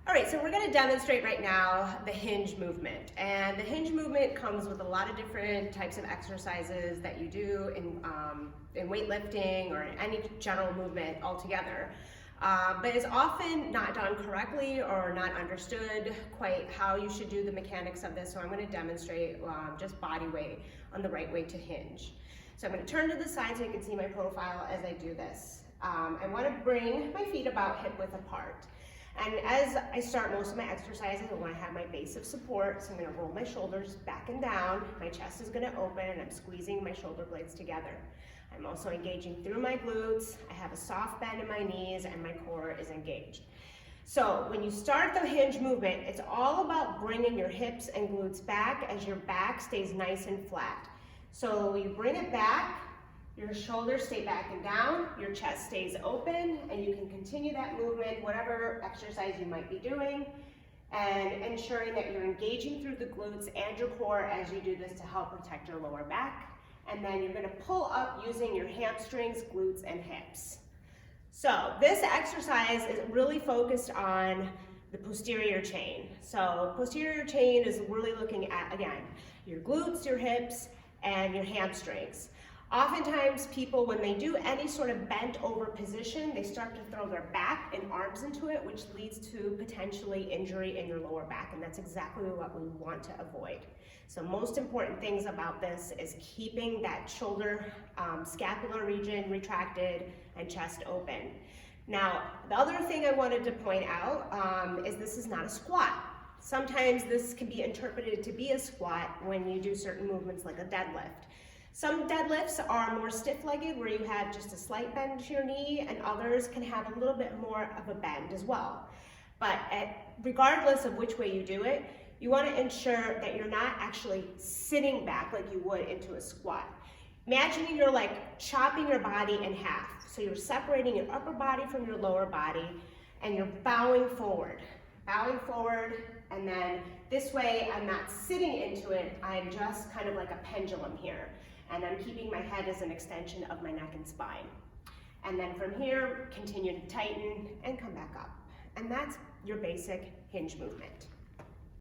All right, so we're going to demonstrate right now the hinge movement. And the hinge movement comes with a lot of different types of exercises that you do in weightlifting or in any general movement altogether. But it's often not done correctly or not understood quite how you should do the mechanics of this. So I'm going to demonstrate just body weight on the right way to hinge. So I'm going to turn to the side so you can see my profile as I do this. I want to bring my feet about hip width apart. And as I start most of my exercises, I want to have my base of support. So I'm going to roll my shoulders back and down. My chest is going to open and I'm squeezing my shoulder blades together. I'm also engaging through my glutes. I have a soft bend in my knees and my core is engaged. So when you start the hinge movement, it's all about bringing your hips and glutes back as your back stays nice and flat. So you bring it back, your shoulders stay back and down, your chest stays open, and you can continue that movement, whatever exercise you might be doing, and ensuring that you're engaging through the glutes and your core as you do this to help protect your lower back. And then you're going to pull up using your hamstrings, glutes, and hips. So this exercise is really focused on the posterior chain. So posterior chain is really looking at, again, your glutes, your hips, and your hamstrings. Oftentimes people, when they do any sort of bent over position, they start to throw their back and arms into it, which leads to potentially injury in your lower back, and that's exactly what we want to avoid. So most important things about this is keeping that shoulder, scapular region retracted and chest open. Now, the other thing I wanted to point out is this is not a squat. Sometimes this can be interpreted to be a squat when you do certain movements like a deadlift. Some deadlifts are more stiff-legged where you have just a slight bend to your knee, and others can have a little bit more of a bend as well. But regardless of which way you do it, you want to ensure that you're not actually sitting back like you would into a squat. Imagining you're like chopping your body in half. So you're separating your upper body from your lower body and you're bowing forward, and then this way I'm not sitting into it, I'm just kind of like a pendulum here. And I'm keeping my head as an extension of my neck and spine. And then from here, continue to tighten and come back up. And that's your basic hinge movement.